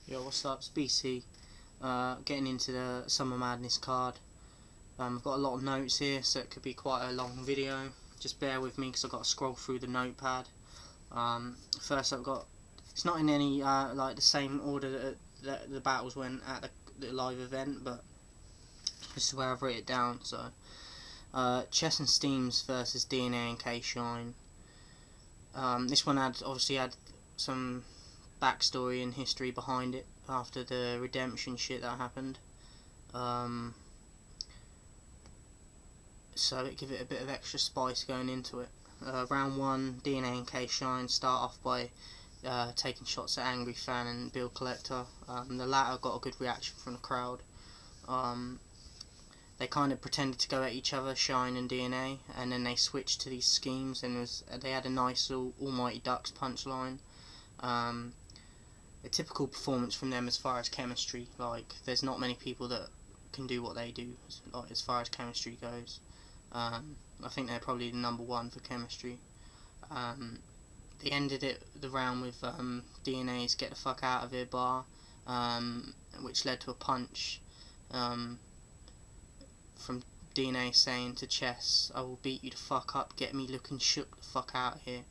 Yo, what's up? It's BC. Getting into the Summer Madness card. I've got a lot of notes here, so it could be quite a long video. Just bear with me because I've got to scroll through the notepad. First, I've got. It's not in any like the same order that the battles went at the live event, but this is where I've written it down. So, Chess and Steams versus DNA and K Shine. This one obviously had some backstory and history behind it after the redemption shit that happened. So it give it a bit of extra spice going into it. Round 1, DNA and K Shine start off by taking shots at Angry Fan and Bill Collector. The latter got a good reaction from the crowd. They kind of pretended to go at each other, Shine and DNA, and then they switched to these schemes, and they had a nice Almighty Ducks punchline. A typical performance from them as far as chemistry. Like, there's not many people that can do what they do as far as chemistry goes. I think they're probably the number one for chemistry. They ended the round with DNA's "Get the Fuck Out of Here" bar, which led to a punch from DNA saying to Chess, "I will beat you the fuck up, get me looking shook the fuck out of here,"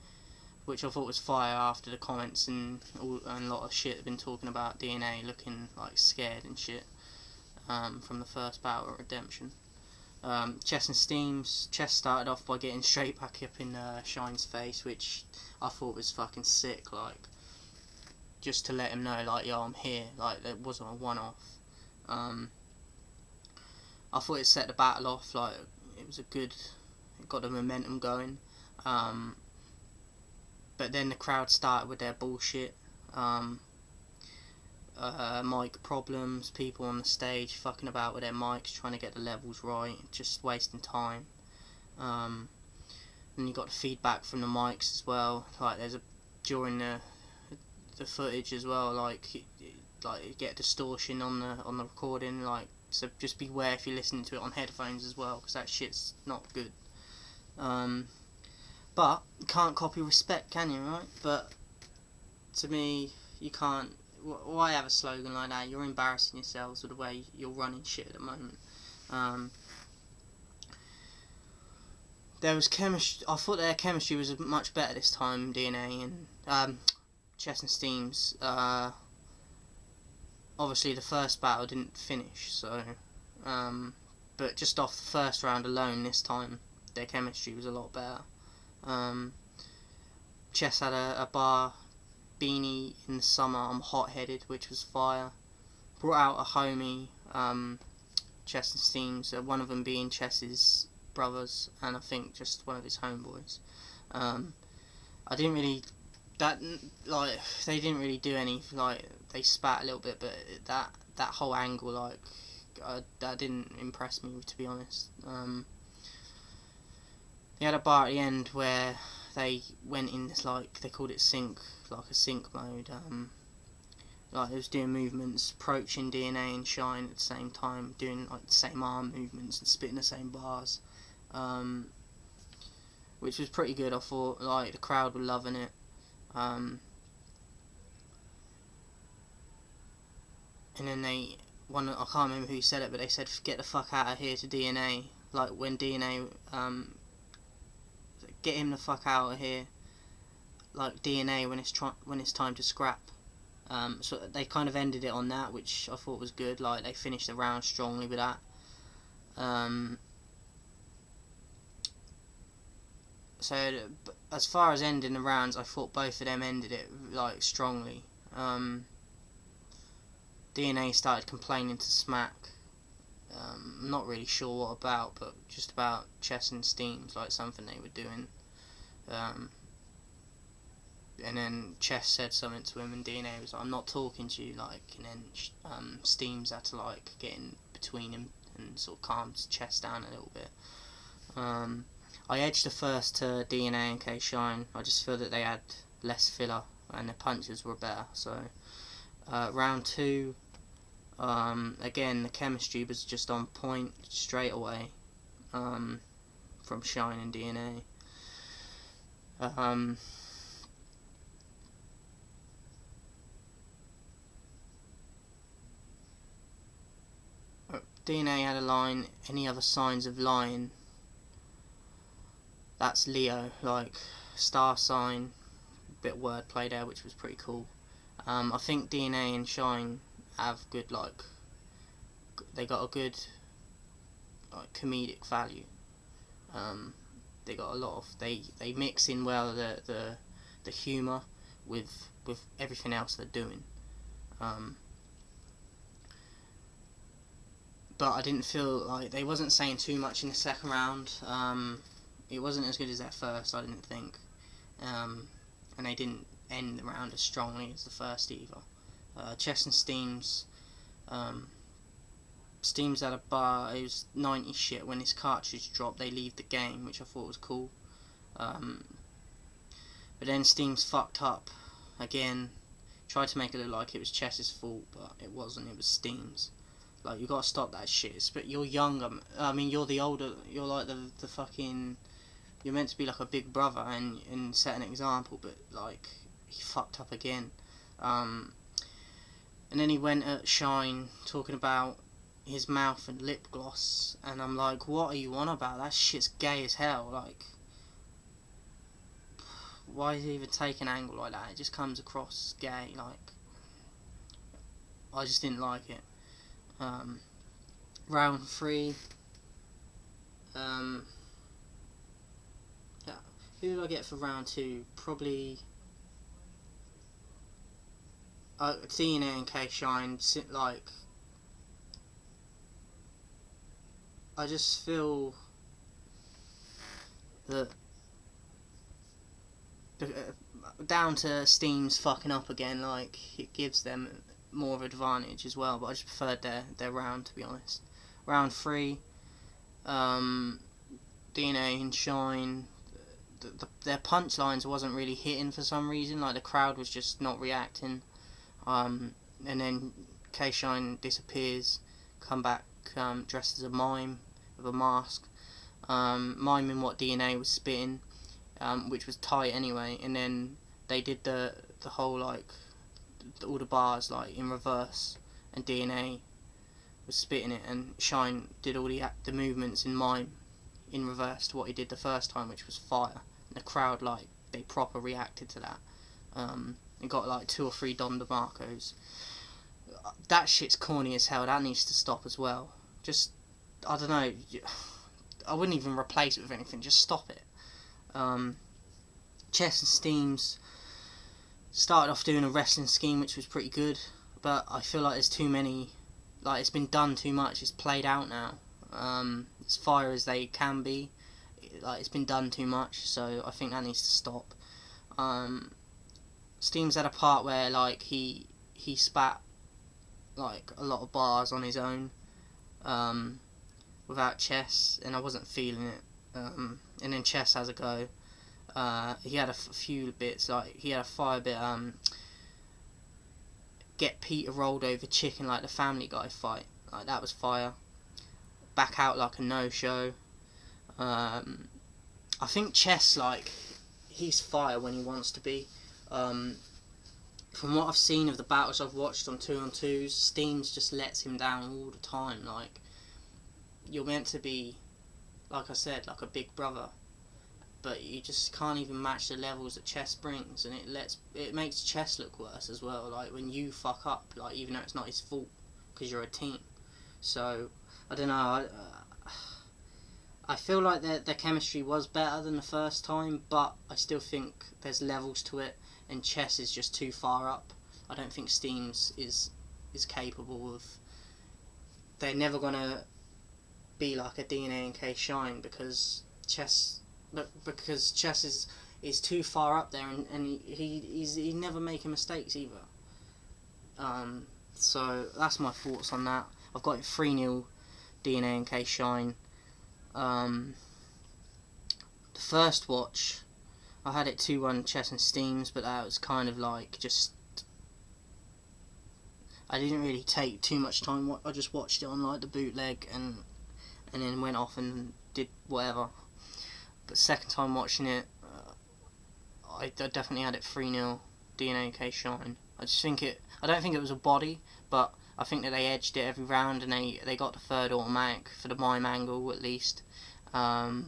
which I thought was fire after the comments and a lot of shit have been talking about DNA looking like scared and shit from the first battle at Redemption. Chess and Steams. Chess started off by getting straight back up in Shine's face, which I thought was fucking sick, like, just to let him know, like, yo, I'm here, like, it wasn't a one-off. I thought it set the battle off, like, it got the momentum going. But then the crowd started with their bullshit. Mic problems, people on the stage fucking about with their mics, trying to get the levels right, just wasting time. And you got the feedback from the mics as well. Like, during the footage as well, like you get distortion on the recording. Like, so just beware if you're listening to it on headphones as well, because that shit's not good. But you can't copy respect, can you, right? But to me, you can't. Why have a slogan like that? You're embarrassing yourselves with the way you're running shit at the moment. There was chemistry. I thought their chemistry was much better this time, DNA and Chess and Steams. Obviously, the first battle didn't finish, so. But just off the first round alone, this time, their chemistry was a lot better. Chess had a bar, "Beanie in the summer, I'm hot-headed," which was fire. Brought out a homie, Chess and Steams, one of them being Chess's brothers, and I think just one of his homeboys. I didn't really, they didn't really do any, they spat a little bit, but that whole angle, that didn't impress me, to be honest. They had a bar at the end where they went in this, they called it sync, like a sync mode. It was doing movements, approaching DNA and Shine at the same time, doing the same arm movements and spitting the same bars, which was pretty good. I thought the crowd were loving it. And then I can't remember who said it, but they said, "Get the fuck out of here" to DNA. Like, when DNA get him the fuck out of here, like DNA when it's time to scrap. So they kind of ended it on that, which I thought was good. Like, they finished the round strongly with that. So as far as ending the rounds, I thought both of them ended it strongly. DNA started complaining to Smack. I'm not really sure what about, but just about Chess and Steams, something they were doing. And then Chess said something to him, and DNA was like, "I'm not talking to you," and then Steams had to get in between him and sort of calm Chess down a little bit. I edged the first to DNA and K Shine. I just feel that they had less filler and their punches were better. So round 2, again the chemistry was just on point straight away from Shine and DNA. DNA had a line, any other signs of lying, that's Leo, like star sign, bit of wordplay there, which was pretty cool. I think DNA and Shine have good, like, they got a good, like, comedic value. They got a lot of, they mix in well the humour with everything else they're doing. But I didn't feel like they wasn't saying too much in the second round. It wasn't as good as their first, I didn't think. And they didn't end the round as strongly as the first either. Chess and Steams. Steams had a bar, it was 90 shit. When his cartridge dropped, they leave the game, which I thought was cool. But then Steams fucked up again. Tried to make it look like it was Chess's fault, but it wasn't, it was Steams. Like, you gotta stop that shit. But you're younger, I mean, you're the older, you're like the fucking, you're meant to be like a big brother and set an example, but like, he fucked up again. And then he went at Shine talking about his mouth and lip gloss, and I'm like, what are you on about? That shit's gay as hell. Like, why is he even take an angle like that? It just comes across gay. Like, I just didn't like it. Round 3. Yeah. Who did I get for round 2? Probably DNA and K Shine. Like, I just feel that down to Steam's fucking up again, like, it gives them more of an advantage as well, but I just preferred their round, to be honest. Round 3, DNA and Shine, their punchlines wasn't really hitting for some reason, like the crowd was just not reacting, and then K Shine disappears, come back dressed as a mime with a mask, miming what DNA was spitting, which was tight anyway, and then they did the whole, like, all the bars, like, in reverse, and DNA was spitting it, and Shine did all the movements in mime in reverse to what he did the first time, which was fire, and the crowd, like, they proper reacted to that. It got like 2 or 3 Don DeMarcos. That shit's corny as hell. That needs to stop as well. Just, I don't know, I wouldn't even replace it with anything, just stop it. Chess and Steams started off doing a wrestling scheme, which was pretty good, but I feel like there's too many, like, it's been done too much, it's played out now. As fire as they can be, like, it's been done too much, so I think that needs to stop. Steams had a part where, like, he spat, like, a lot of bars on his own, without Chess, and I wasn't feeling it. And then Chess has a go. He had a few bits, like, he had a fire bit, get Peter rolled over chicken like the Family Guy fight, like, that was fire. Back out like a no-show. I think Chess, like, he's fire when he wants to be. From what I've seen of the battles I've watched on 2-on-2s, Steams just lets him down all the time. Like, you're meant to be, like I said, like a big brother, but you just can't even match the levels that Chess brings, and it makes Chess look worse as well. Like, when you fuck up, like, even though it's not his fault, because you're a team. So I don't know. I feel like their chemistry was better than the first time, but I still think there's levels to it, and Chess is just too far up. I don't think Steams is capable of. They're never gonna be like a DNA and K Shine because Chess is too far up there, and he's never making mistakes either. So that's my thoughts on that. I've got it 3-0 DNA and K Shine. The first watch, I had it 2-1 Chess and Steams, but that was kind of like just, I didn't really take too much time. I just watched it on, like, the bootleg and then went off and did whatever. But second time watching it, I definitely had it 3-0 DNA and K Shine. I don't think it was a body, but I think that they edged it every round, and they got the third automatic for the mime angle at least. But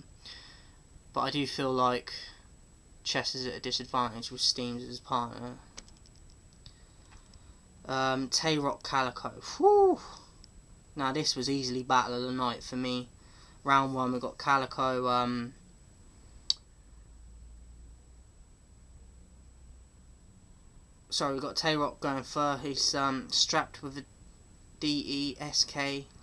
I do feel like Chess is at a disadvantage with Steams as his partner. Tay-Rock Calico. Whew. Now this was easily battle of the night for me. Round 1 we got Calico. Sorry, we got Tay-Rock going first. He's strapped with a DESK,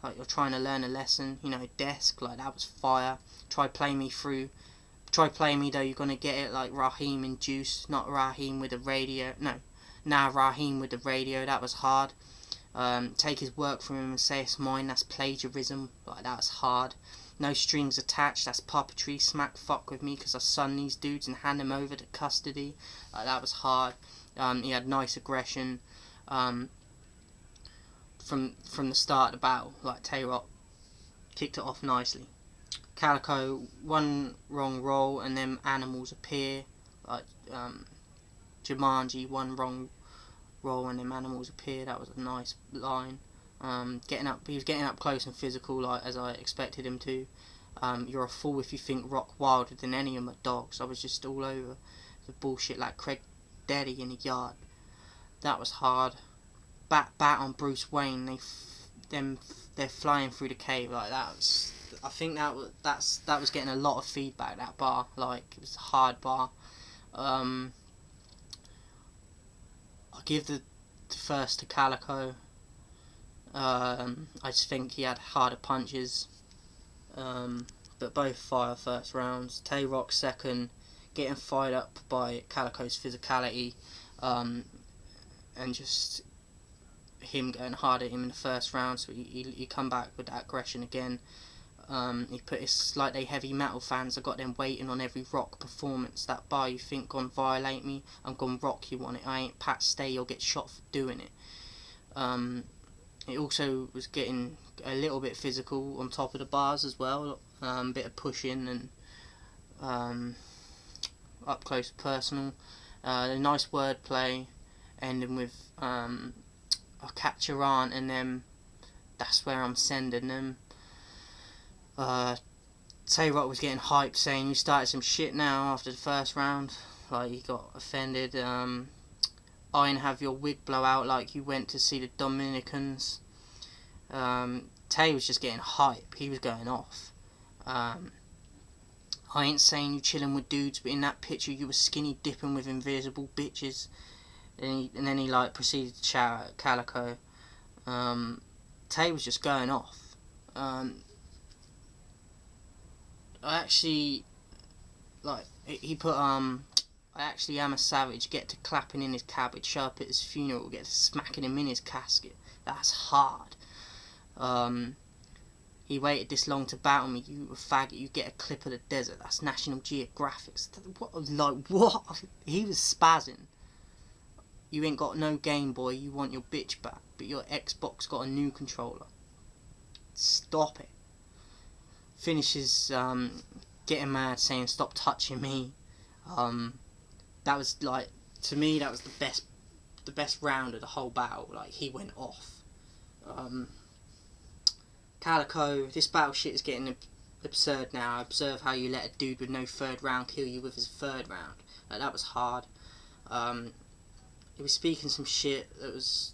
like you're trying to learn a lesson. You know, desk, like that was fire. Try playing me though, you're gonna get it, like Raheem in Juice, not Raheem with the radio. No, Raheem with the radio. That was hard. Take his work from him and say it's mine. That's plagiarism. Like that was hard. No strings attached. That's puppetry. Smack fuck with me because I son these dudes and hand them over to custody. Like that was hard. He had nice aggression. From the start of the battle, like Tay-Rock kicked it off nicely. Calico, one wrong roll and then animals appear, like Jumanji, one wrong roll and then animals appear. That was a nice line. He was getting up close and physical, like as I expected him to. You're a fool if you think Rock wilder than any of my dogs. I was just all over the bullshit like Craig Daddy in the yard. That was hard. Bat on Bruce Wayne. They're flying through the cave like that. I think that was getting a lot of feedback. That bar, like it was a hard bar. I'll give the first to Calico. I just think he had harder punches. But both fire first rounds. Tay-Rock second, getting fired up by Calico's physicality, and just him going hard at him in the first round, so he come back with that aggression again. He put his, like they heavy metal fans, I got them waiting on every Rock performance. That bar, you think gon' violate me, I'm gon' rock you on it. I ain't Pat Stay or get shot for doing it. It also was getting a little bit physical on top of the bars as well. Bit of pushing and up close personal. A nice wordplay, ending with I'll catch your aunt and then that's where I'm sending them. Tay-Rock was getting hyped, saying you started some shit now after the first round. Like he got offended. I ain't have your wig blow out like you went to see the Dominicans. Tay was just getting hype. He was going off. I ain't saying you chilling with dudes, but in that picture you were skinny dipping with invisible bitches. And then he like proceeded to shout at Calico. Tay was just going off. I actually like he put I actually am a savage. Get to clapping in his cabbage. Show up at his funeral. Get to smacking him in his casket. That's hard. He waited this long to battle me. You a faggot. You get a clip of the desert. That's National Geographic. What? He was spazzing. You ain't got no Game Boy, you want your bitch back, but your Xbox got a new controller. Stop it. Finishes getting mad, saying stop touching me. That was like, to me that was the best round of the whole battle. Like he went off. Calico, this battle shit is getting absurd now. I observe how you let a dude with no third round kill you with his third round. Like that was hard. He was speaking some shit that was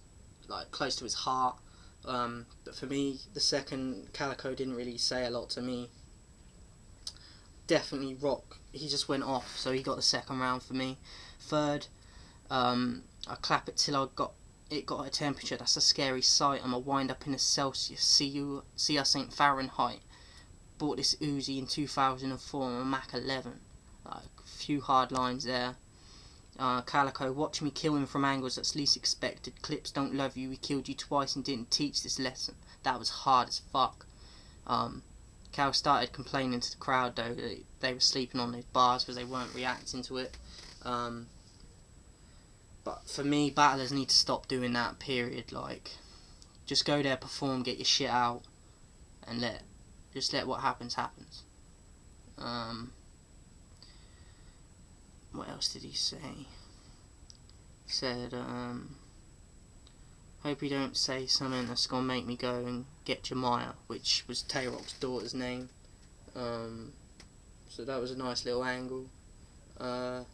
like close to his heart, but for me, the second, Calico didn't really say a lot to me. Definitely Rock, he just went off, so he got the second round for me. Third, I clap it till it got a temperature. That's a scary sight. I'ma wind up in a Celsius. See us ain't Fahrenheit. Bought this Uzi in 2004 on a Mac 11. Like a few hard lines there. Calico, watch me kill him from angles that's least expected. Clips don't love you, we killed you twice and didn't teach this lesson. That was hard as fuck. Cal started complaining to the crowd though that they were sleeping on those bars because they weren't reacting to it. But for me, battlers need to stop doing that, period. Like, just go there, perform, get your shit out, and let what happens. What else did he say? He said, Hope you don't say something that's gonna make me go and get Jemiah, which was Tay-Rock's daughter's name. So that was a nice little angle. I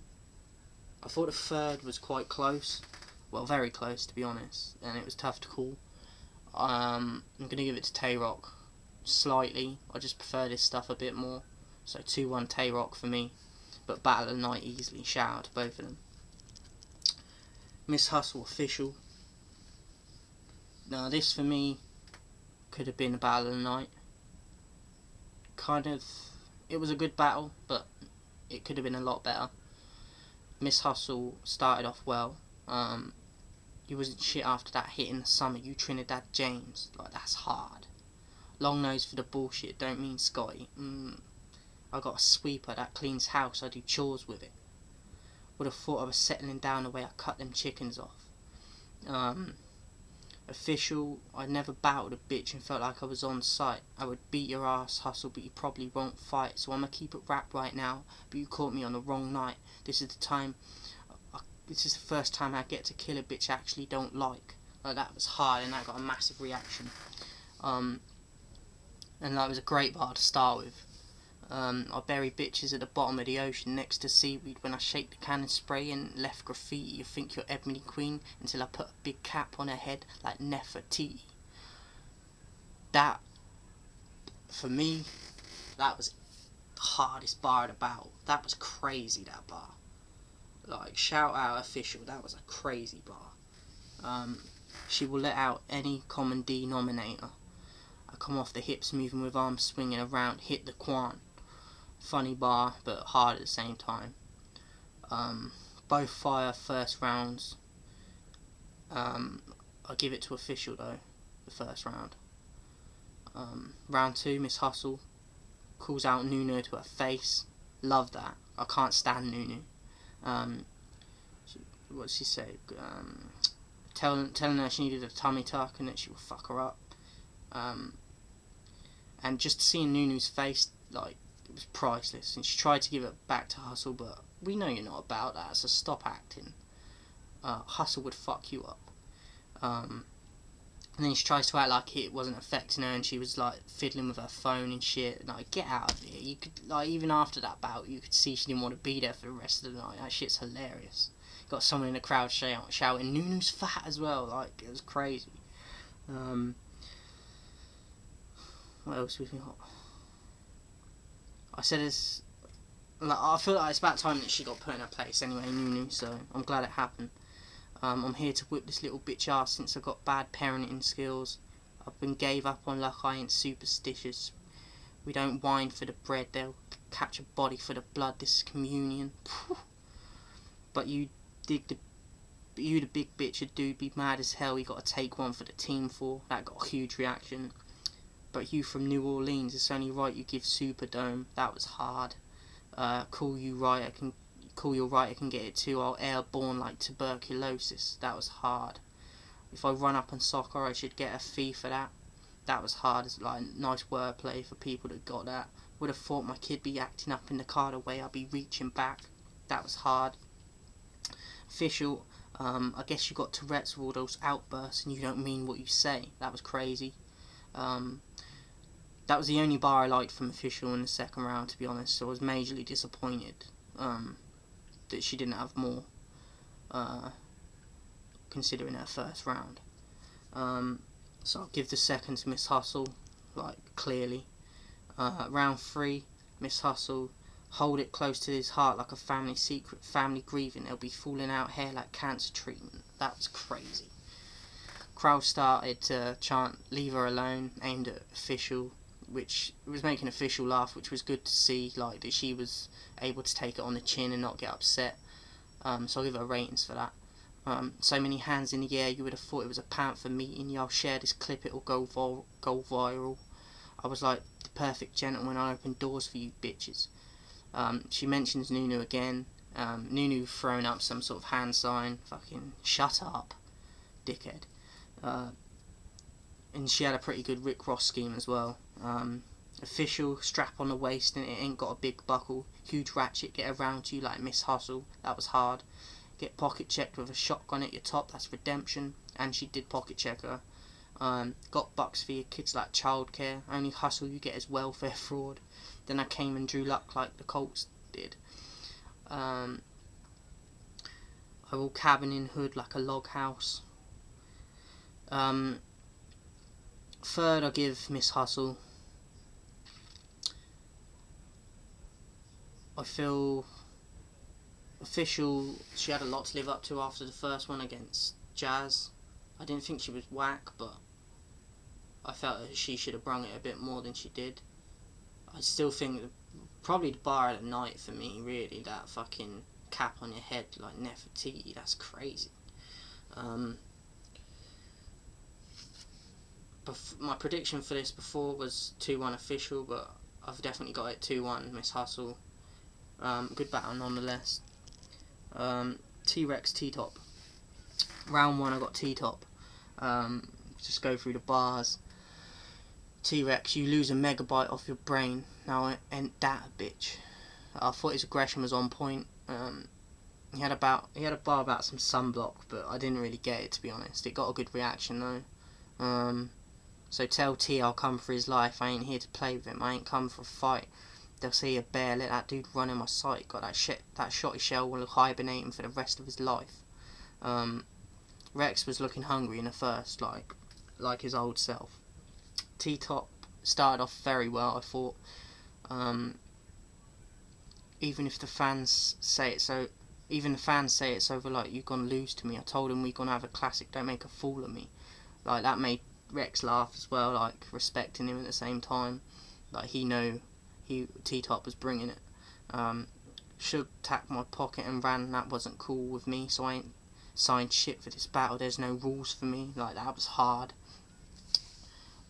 thought the third was quite close. Well, very close to be honest, and it was tough to call. I'm going to give it to Tay-Rock slightly. I just prefer this stuff a bit more. So 2-1 Tay-Rock for me. But Battle of the Night easily. Shout out to both of them. Miss Hustle official. Now this for me could have been a Battle of the Night. It was a good battle, but it could have been a lot better. Miss Hustle started off well. You wasn't shit after that hit in the summer. You Trinidad James, like that's hard. Long nose for the bullshit. Don't mean Scotty. I got a sweeper that cleans house. I do chores with it. Would have thought I was settling down the way I cut them chickens off. Official. I never battled a bitch and felt like I was on site. I would beat your ass, Hustle, but you probably won't fight. So I'ma keep it wrapped right now. But you caught me on the wrong night. This is the time. This is the first time I get to kill a bitch I actually don't like. Like that was hard, and that got a massive reaction. And that was a great bar to start with. I bury bitches at the bottom of the ocean next to seaweed. When I shake the cannon spray and left graffiti, you think you're Ebony Queen until I put a big cap on her head like Nefertiti. That, for me, that was the hardest bar of the battle. That was crazy, that bar. Like, shout out official, that was a crazy bar. She will let out any common denominator. I come off the hips, moving with arms swinging around, hit the quan. Funny bar, but hard at the same time. Both fire first rounds. I'll give it to official though, the first round. Round 2, Miss Hustle calls out Nunu to her face. Love that. I can't stand Nunu. What did she say? Telling her she needed a tummy tuck and that she would fuck her up. And just seeing Nunu's face, like, it was priceless. And she tried to give it back to Hustle, but we know you're not about that, so stop acting. Hustle would fuck you up. And then she tries to act like it wasn't affecting her, and she was like fiddling with her phone and shit. Like, get out of here. You could, like, even after that bout, you could see she didn't want to be there for the rest of the night. That shit's hilarious. Got someone in the crowd shouting, Nunu's fat as well. Like, it was crazy. What else we got? I said it's. Like, I feel like it's about time that she got put in her place anyway, Nunu. So I'm glad it happened. I'm here to whip this little bitch ass since I got bad parenting skills. I've been gave up on luck, I ain't superstitious. We don't whine for the bread, they'll catch a body for the blood, this is communion. But you the big bitch, a dude, be mad as hell, you gotta take one for the team for. That got a huge reaction. But you from New Orleans, it's only right you give Superdome. That was hard. Call you right, I can get it too. I'll airborne like tuberculosis. That was hard. If I run up on soccer, I should get a fee for that. That was hard. It's like nice wordplay for people that got that. Would have thought my kid be acting up in the car the way I'll be reaching back. That was hard. Official. I guess you got Tourette's with all those outbursts and you don't mean what you say. That was crazy. That was the only bar I liked from Official in the second round, to be honest. So I was majorly disappointed that she didn't have more, considering her first round. So I'll give the second to Miss Hustle, like, clearly. Round 3, Miss Hustle, hold it close to his heart like a family secret, family grieving. They'll be falling out hair like cancer treatment. That was crazy. Crowd started to chant "Leave her alone," aimed at Official, which was making Official laugh, which was good to see, like, that she was able to take it on the chin and not get upset. So I'll give her ratings for that. So many hands in the air, you would have thought it was a Panther meeting. Y'all share this clip, it'll go viral. I was like the perfect gentleman, I opened doors for you bitches. She mentions Nunu again. Nunu throwing up some sort of hand sign. Fucking shut up, dickhead. And she had a pretty good Rick Ross scheme as well. Official, strap on the waist and it ain't got a big buckle. Huge ratchet, get around you like Miss Hustle. That was hard. Get pocket checked with a shotgun at your top, that's redemption. and she did pocket checker. Got bucks for your kids like childcare. Only hustle you get is welfare fraud. Then I came and drew luck like the Colts did. I will cabin in hood like a log house. Third, I give Miss Hustle. I feel official. She had a lot to live up to after the first one against Jazz. I didn't think she was whack, but I felt that she should have brung it a bit more than she did. I still think probably the bar of the night for me, really, that fucking cap on your head like Nefertiti, that's crazy. My prediction for this before was 2-1 official, but I've definitely got it 2-1 Miss Hustle. Good battle nonetheless. T-Rex T-Top. Round 1 I got T-Top. Just go through the bars. T-Rex, you lose a megabyte off your brain. Now ain't that a bitch. I thought his aggression was on point. He had a bar about some sunblock, but I didn't really get it, to be honest. It got a good reaction though. So tell T I'll come for his life. I ain't here to play with him. I ain't come for a fight. They'll say a bear, let that dude run in my sight. Got that shotty shell will hibernate him for the rest of his life. Rex was looking hungry in the first, like his old self. T-Top started off very well, I thought. Even the fans say it's over, like, you're gonna lose to me. I told him we're gonna have a classic, don't make a fool of me. Like, that made Rex laugh as well, like, respecting him at the same time. Like, he knew T-Top was bringing it. Suge tapped my pocket and ran. That wasn't cool with me, so I ain't signed shit for this battle. There's no rules for me. Like, that was hard.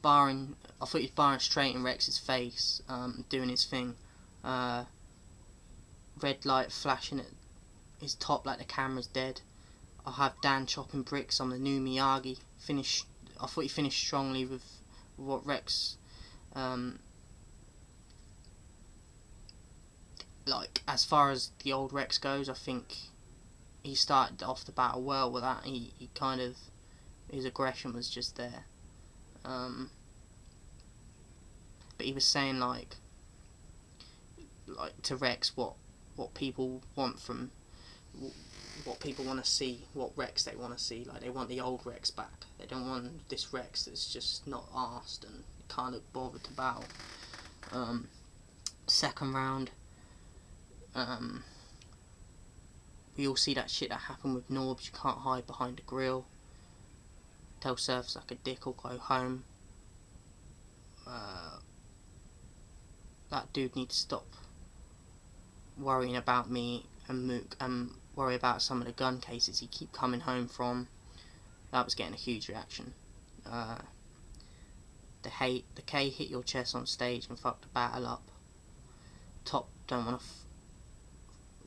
I thought he was barring straight in Rex's face, doing his thing. Red light flashing at his top like the camera's dead. I'll have Dan chopping bricks on the new Miyagi. I thought he finished strongly with what Rex, like, as far as the old Rex goes, I think he started off the battle well with that. He kind of, his aggression was just there. But he was saying like to Rex what people want from, what people want to see, what Rex they want to see. Like, they want the old Rex back. They don't want this Rex that's just not arsed and can't look bothered to battle. Second round, we all see that shit that happened with Norbs. You can't hide behind a grill. Tell Surf like a dick or go home. That dude needs to stop worrying about me and Mook and worry about some of the gun cases he keep coming home from. That was getting a huge reaction. The K hit your chest on stage and fucked the battle up. Top don't want to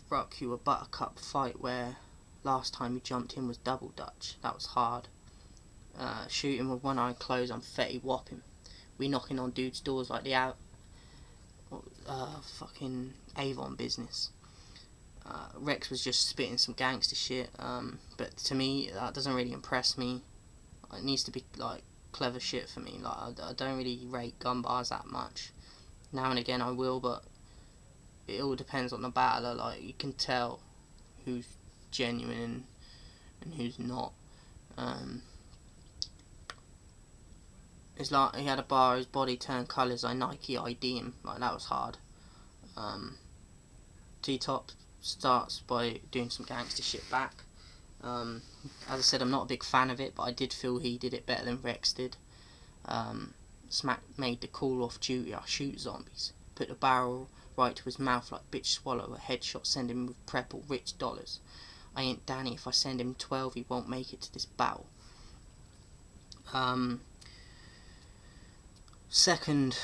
rock you a buttercup fight where last time you jumped in was double dutch. That was hard. Shooting with one eye closed, I'm fetty whopping. We knocking on dudes' doors like the fucking Avon business. Rex was just spitting some gangster shit, but to me that doesn't really impress me. It needs to be like clever shit for me. Like, I don't really rate gun bars that much. Now and again I will, but it all depends on the battler. Like, you can tell who's genuine and who's not. It's like he had a bar, his body turned colours, I Nike ID him. Like, that was hard. T-Top starts by doing some gangster shit back. As I said, I'm not a big fan of it, but I did feel he did it better than Rex did. Smack made the call off duty, I shoot zombies. Put the barrel right to his mouth like bitch swallow, a headshot send him with prep or rich dollars. I ain't Danny, if I send him 12 he won't make it to this battle. Second,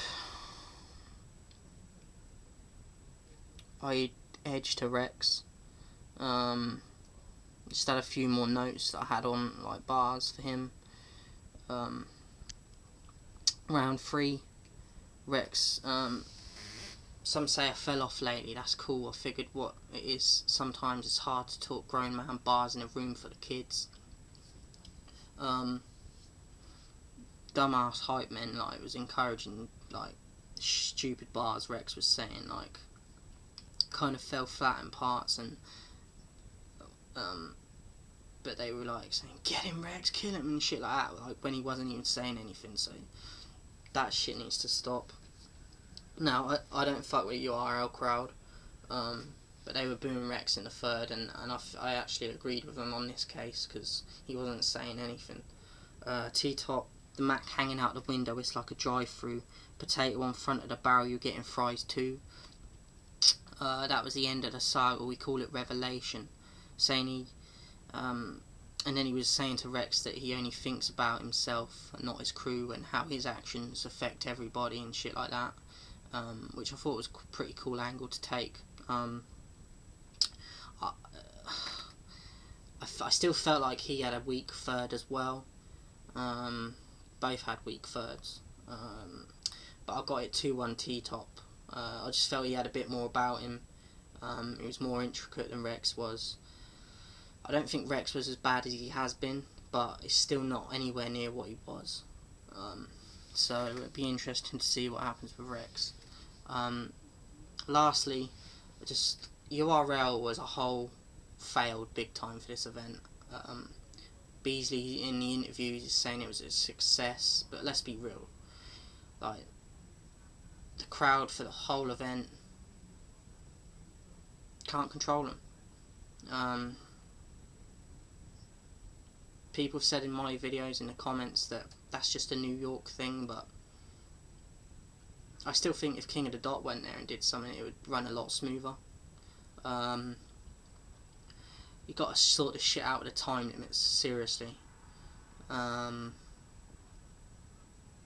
I edged to Rex. Just had a few more notes that I had on, like, bars for him. Round 3, Rex. Some say I fell off lately. That's cool. I figured what it is. Sometimes it's hard to talk grown man bars in a room full of kids. Dumbass hype men like was encouraging like stupid bars Rex was saying, like kind of fell flat in parts, and but they were like saying get him Rex, kill him and shit like that, like when he wasn't even saying anything. So that shit needs to stop. Now I don't fuck with the URL crowd, but they were booing Rex in the third, and I actually agreed with them on this case because he wasn't saying anything. T-Top, the Mac hanging out the window, it's like a drive-through. Potato on front of the barrel, you're getting fries too. That was the end of the saga, we call it Revelation. Saying he, and then he was saying to Rex that he only thinks about himself and not his crew, and how his actions affect everybody and shit like that, which I thought was a pretty cool angle to take. I still felt like he had a weak third as well. Both had weak thirds, but I got it 2-1 T-Top. I just felt he had a bit more about him. He was more intricate than Rex was. I don't think Rex was as bad as he has been, but it's still not anywhere near what he was. So it'd be interesting to see what happens with Rex. Lastly, just URL as a whole failed big time for this event. Beasley in the interviews is saying it was a success, but let's be real, like the crowd for the whole event can't control them. People have said in my videos in the comments that that's just a New York thing, but I still think if King of the Dot went there and did something, it would run a lot smoother. You got to sort this shit out with the time limits, seriously.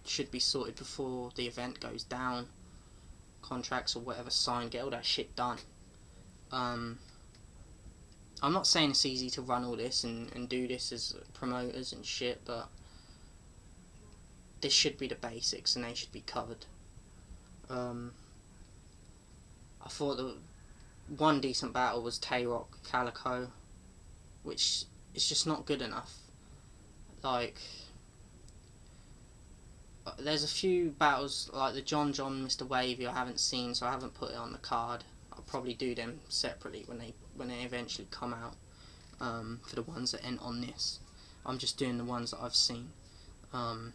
Should be sorted before the event goes down. Contracts or whatever signed, get all that shit done. I'm not saying it's easy to run all this and do this as promoters and shit, but this should be the basics and they should be covered. I thought the one decent battle was Tay-Rock Calico, which is just not good enough. Like, there's a few battles like the John Mr. Wavy I haven't seen, so I haven't put it on the card. I'll probably do them separately when they eventually come out, for the ones that ain't on this. I'm just doing the ones that I've seen. But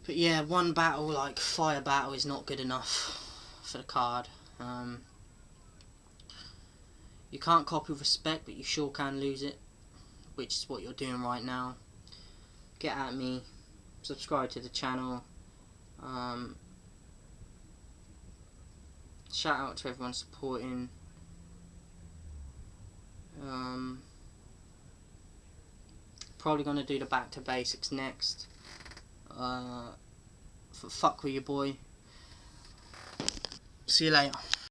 yeah, one battle like Fire Battle is not good enough for the card. You can't copy respect, but you sure can lose it, which is what you're doing right now. Get at me, subscribe to the channel. Shout out to everyone supporting. Probably gonna do the Back to Basics next. Fuck with your boy. See you later.